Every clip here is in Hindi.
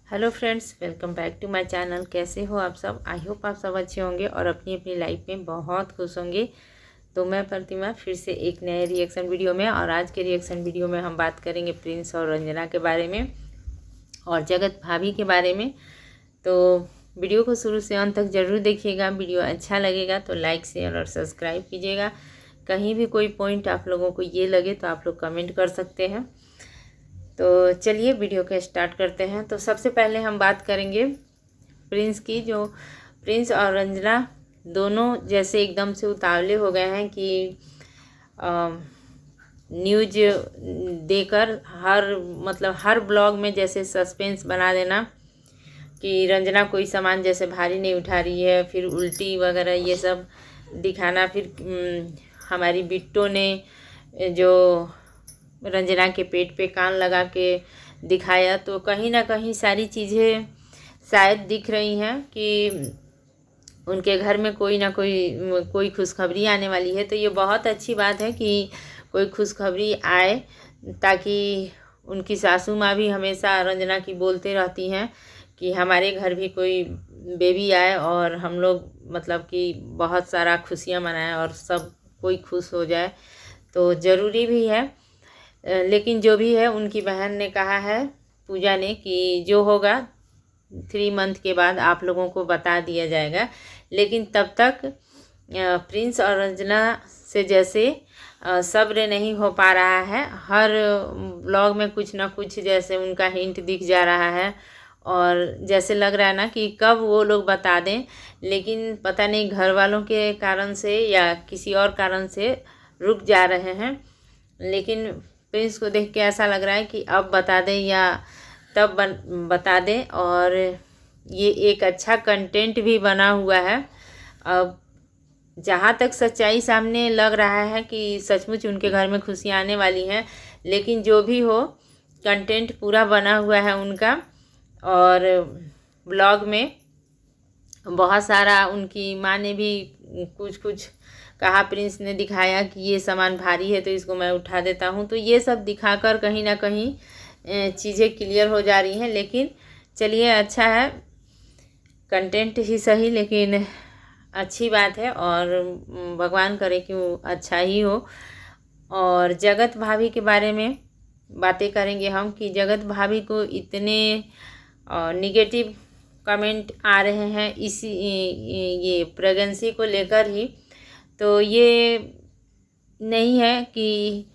Hello friends, welcome back to my channel. कैसे हो आप सब? आई होप आप सब अच्छे होंगे और अपनी अपनी लाइफ में बहुत खुश होंगे। तो मैं प्रतिमा फिर से एक नए रिएक्शन वीडियो में, और आज के रिएक्शन वीडियो में हम बात करेंगे प्रिंस और रंजना के बारे में और जगत भाभी के बारे में। तो वीडियो को शुरू से अंत तक ज़रूर देखिएगा। वीडियो अच्छा लगेगा तो लाइक शेयर और सब्सक्राइब कीजिएगा। कहीं भी कोई पॉइंट आप लोगों को ये लगे तो आप लोग कमेंट कर सकते हैं। तो चलिए वीडियो को स्टार्ट करते हैं। तो सबसे पहले हम बात करेंगे प्रिंस की। जो प्रिंस और रंजना दोनों जैसे एकदम से उतावले हो गए हैं कि न्यूज देकर हर ब्लॉग में जैसे सस्पेंस बना देना कि रंजना कोई सामान जैसे भारी नहीं उठा रही है, फिर उल्टी वगैरह ये सब दिखाना। फिर हमारी बिट्टो ने जो रंजना के पेट पे कान लगा के दिखाया, तो कहीं ना कहीं सारी चीज़ें शायद दिख रही हैं कि उनके घर में कोई ना कोई खुशखबरी आने वाली है। तो ये बहुत अच्छी बात है कि कोई खुशखबरी आए, ताकि उनकी सासू माँ भी हमेशा रंजना की बोलते रहती हैं कि हमारे घर भी कोई बेबी आए और हम लोग मतलब कि बहुत सारा खुशियाँ मनाएं और सब कोई खुश हो जाए। तो ज़रूरी भी है। लेकिन जो भी है, उनकी बहन ने कहा है, पूजा ने, कि जो होगा 3 मंथ के बाद आप लोगों को बता दिया जाएगा। लेकिन तब तक प्रिंस और रंजना से जैसे सब्र नहीं हो पा रहा है। हर ब्लॉग में कुछ ना कुछ जैसे उनका हिंट दिख जा रहा है और जैसे लग रहा है ना कि कब वो लोग बता दें। लेकिन पता नहीं घर वालों के कारण से या किसी और कारण से रुक जा रहे हैं। लेकिन प्रिंस को देख के ऐसा लग रहा है कि अब बता दें या तब बता दें। और ये एक अच्छा कंटेंट भी बना हुआ है। अब जहाँ तक सच्चाई सामने लग रहा है कि सचमुच उनके घर में खुशियाँ आने वाली हैं। लेकिन जो भी हो, कंटेंट पूरा बना हुआ है उनका। और ब्लॉग में बहुत सारा उनकी माँ ने भी कुछ कुछ कहा, प्रिंस ने दिखाया कि ये सामान भारी है तो इसको मैं उठा देता हूँ। तो ये सब दिखाकर कहीं ना कहीं चीज़ें क्लियर हो जा रही हैं। लेकिन चलिए, अच्छा है, कंटेंट ही सही लेकिन अच्छी बात है, और भगवान करे कि वो अच्छा ही हो। और जगत भाभी के बारे में बातें करेंगे हम कि जगत भाभी को इतने निगेटिव कमेंट आ रहे हैं इसी ये प्रेगनेंसी को लेकर ही। तो ये नहीं है कि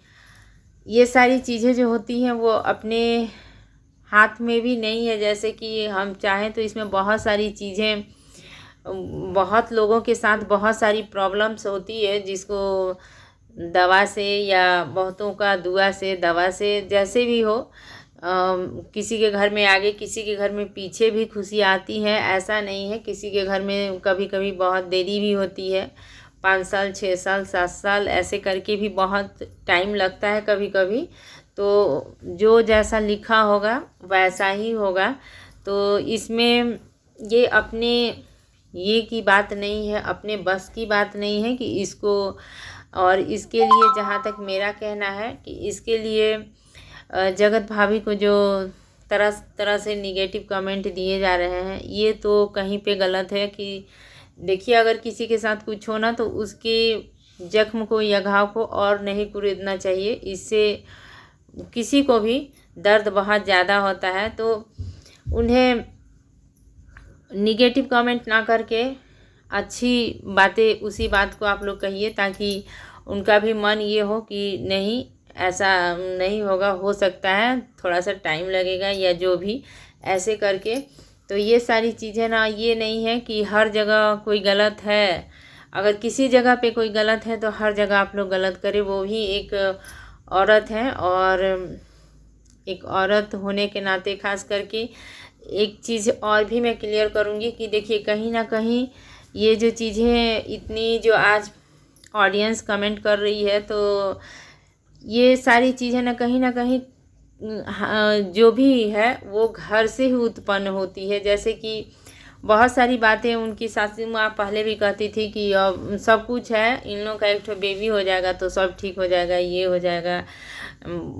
ये सारी चीज़ें जो होती हैं वो अपने हाथ में भी नहीं है। जैसे कि हम चाहें तो इसमें बहुत सारी चीज़ें, बहुत लोगों के साथ बहुत सारी प्रॉब्लम्स होती है, जिसको दवा से या बहुतों का दुआ से, दवा से, जैसे भी हो, किसी के घर में आगे किसी के घर में पीछे भी खुशी आती है। ऐसा नहीं है, किसी के घर में कभी कभी बहुत देरी भी होती है, 5 साल 6 साल 7 साल ऐसे करके भी बहुत टाइम लगता है कभी कभी। तो जो जैसा लिखा होगा वैसा ही होगा। तो इसमें ये अपने ये की बात नहीं है, अपने बस की बात नहीं है कि इसको, और इसके लिए जहाँ तक मेरा कहना है कि इसके लिए जगत भाभी को जो तरह तरह से निगेटिव कमेंट दिए जा रहे हैं, ये तो कहीं पे गलत है। कि देखिए, अगर किसी के साथ कुछ हो ना तो उसके जख्म को या घाव को और नहीं कुरेदना चाहिए। इससे किसी को भी दर्द बहुत ज़्यादा होता है। तो उन्हें निगेटिव कमेंट ना करके अच्छी बातें, उसी बात को आप लोग कहिए, ताकि उनका भी मन ये हो कि नहीं, ऐसा नहीं होगा, हो सकता है थोड़ा सा टाइम लगेगा या जो भी, ऐसे करके। तो ये सारी चीज़ें ना, ये नहीं है कि हर जगह कोई गलत है। अगर किसी जगह पे कोई गलत है तो हर जगह आप लोग गलत करें। वो भी एक औरत है, और एक औरत होने के नाते खास करके एक चीज़ और भी मैं क्लियर करूँगी कि देखिए, कहीं ना कहीं ये जो चीज़ें इतनी जो आज ऑडियंस कमेंट कर रही है, तो ये सारी चीज़ें ना कहीं जो भी है वो घर से ही उत्पन्न होती है। जैसे कि बहुत सारी बातें उनकी सासू माँ पहले भी कहती थी कि अब सब कुछ है, इन लोग का एक ठो बेबी हो जाएगा तो सब ठीक हो जाएगा, ये हो जाएगा।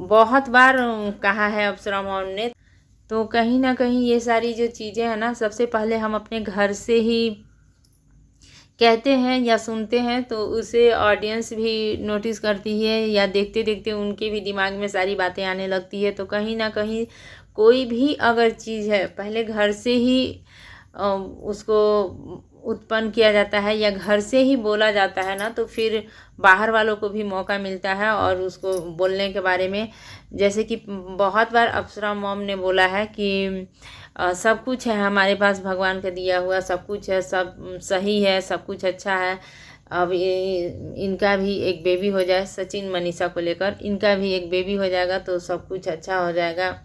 बहुत बार कहा है अप्सरा मॉम ने। तो कहीं ना कहीं ये सारी जो चीज़ें हैं ना, सबसे पहले हम अपने घर से ही कहते हैं या सुनते हैं, तो उसे ऑडियंस भी नोटिस करती है, या देखते देखते उनके भी दिमाग में सारी बातें आने लगती है। तो कहीं ना कहीं कोई भी अगर चीज़ है पहले घर से ही उसको उत्पन्न किया जाता है या घर से ही बोला जाता है ना, तो फिर बाहर वालों को भी मौका मिलता है और उसको बोलने के बारे में। जैसे कि बहुत बार अप्सरा मॉम ने बोला है कि सब कुछ है हमारे पास, भगवान का दिया हुआ सब कुछ है, सब सही है, सब कुछ अच्छा है। अब इनका भी एक बेबी हो जाए, सचिन मनीषा को लेकर इनका भी एक बेबी हो जाएगा तो सब कुछ अच्छा हो जाएगा,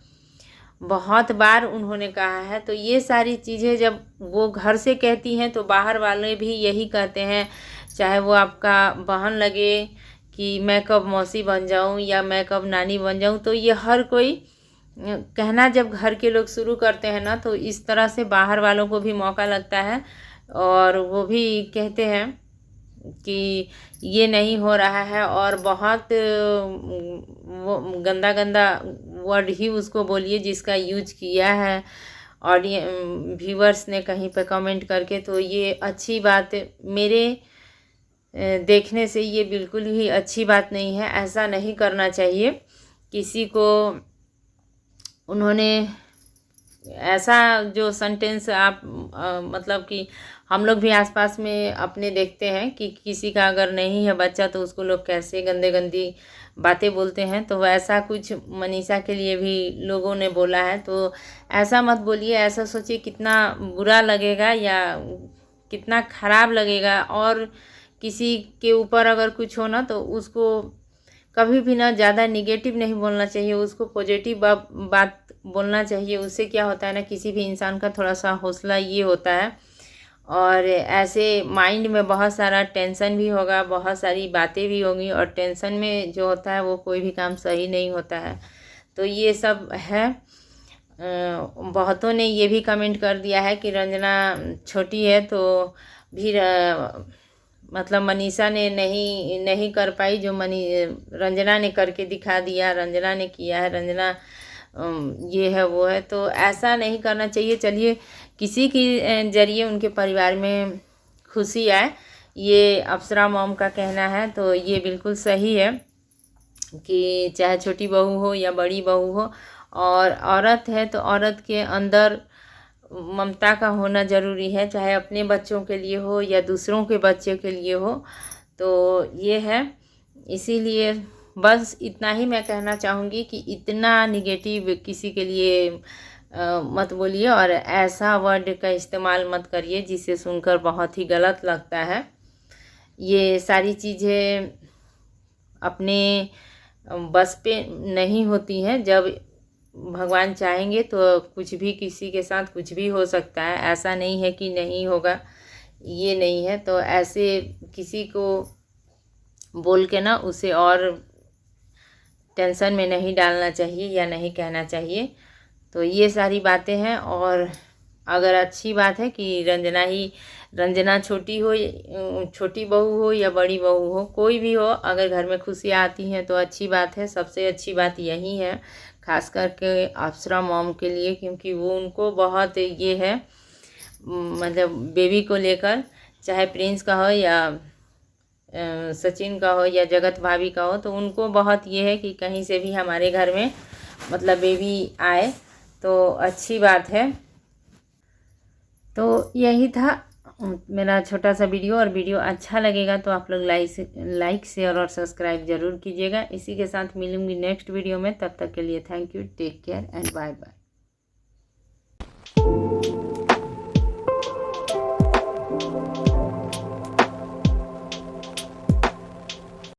बहुत बार उन्होंने कहा है। तो ये सारी चीज़ें जब वो घर से कहती हैं तो बाहर वाले भी यही कहते हैं, चाहे वो आपका बहन लगे कि मैं कब मौसी बन जाऊं या मैं कब नानी बन जाऊं, तो ये हर कोई कहना जब घर के लोग शुरू करते हैं ना, तो इस तरह से बाहर वालों को भी मौका लगता है और वो भी कहते हैं कि ये नहीं हो रहा है, और बहुत वो गंदा गंदा वर्ड ही उसको बोलिए जिसका यूज किया है व्यूवर्स ने कहीं पे कमेंट करके। तो ये अच्छी बात मेरे देखने से ये बिल्कुल ही अच्छी बात नहीं है, ऐसा नहीं करना चाहिए किसी को। उन्होंने ऐसा जो सेंटेंस आप मतलब कि हम लोग भी आसपास में अपने देखते हैं कि किसी का अगर नहीं है बच्चा तो उसको लोग कैसे गंदे गंदी बातें बोलते हैं, तो वैसा कुछ मनीषा के लिए भी लोगों ने बोला है। तो ऐसा मत बोलिए, ऐसा सोचिए कितना बुरा लगेगा या कितना ख़राब लगेगा। और किसी के ऊपर अगर कुछ हो ना तो उसको कभी भी ना ज़्यादा निगेटिव नहीं बोलना चाहिए, उसको पॉजिटिव बात बोलना चाहिए। उससे क्या होता है ना, किसी भी इंसान का थोड़ा सा हौसला ये होता है, और ऐसे माइंड में बहुत सारा टेंशन भी होगा, बहुत सारी बातें भी होंगी, और टेंशन में जो होता है वो कोई भी काम सही नहीं होता है। तो ये सब है। बहुतों ने ये भी कमेंट कर दिया है कि रंजना छोटी है तो भी मतलब मनीषा ने नहीं कर पाई, जो रंजना ने करके दिखा दिया, रंजना ने किया है, रंजना ये है वो है। तो ऐसा नहीं करना चाहिए। चलिए किसी के जरिए उनके परिवार में खुशी आए, ये अप्सरा मॉम का कहना है। तो ये बिल्कुल सही है कि चाहे छोटी बहू हो या बड़ी बहू हो, और औरत है तो औरत के अंदर ममता का होना ज़रूरी है, चाहे अपने बच्चों के लिए हो या दूसरों के बच्चे के लिए हो। तो ये है, इसीलिए बस इतना ही मैं कहना चाहूँगी कि इतना निगेटिव किसी के लिए मत बोलिए, और ऐसा वर्ड का इस्तेमाल मत करिए जिसे सुनकर बहुत ही गलत लगता है। ये सारी चीज़ें अपने बस पे नहीं होती हैं। जब भगवान चाहेंगे तो कुछ भी किसी के साथ कुछ भी हो सकता है, ऐसा नहीं है कि नहीं होगा, ये नहीं है। तो ऐसे किसी को बोल के ना उसे और टेंशन में नहीं डालना चाहिए या नहीं कहना चाहिए। तो ये सारी बातें हैं। और अगर अच्छी बात है कि रंजना छोटी बहू हो या बड़ी बहू हो, कोई भी हो, अगर घर में खुशियाँ आती हैं तो अच्छी बात है। सबसे अच्छी बात यही है, खास करके अप्सरा मॉम के लिए, क्योंकि वो उनको बहुत ये है, मतलब बेबी को लेकर, चाहे प्रिंस का हो या सचिन का हो या जगत भाभी का हो, तो उनको बहुत ये है कि कहीं से भी हमारे घर में मतलब बेबी आए तो अच्छी बात है। तो यही था मेरा छोटा सा वीडियो, और वीडियो अच्छा लगेगा तो आप लोग लाइक शेयर और सब्सक्राइब ज़रूर कीजिएगा। इसी के साथ मिलूंगी नेक्स्ट वीडियो में, तब तक के लिए thank you, take care and bye bye.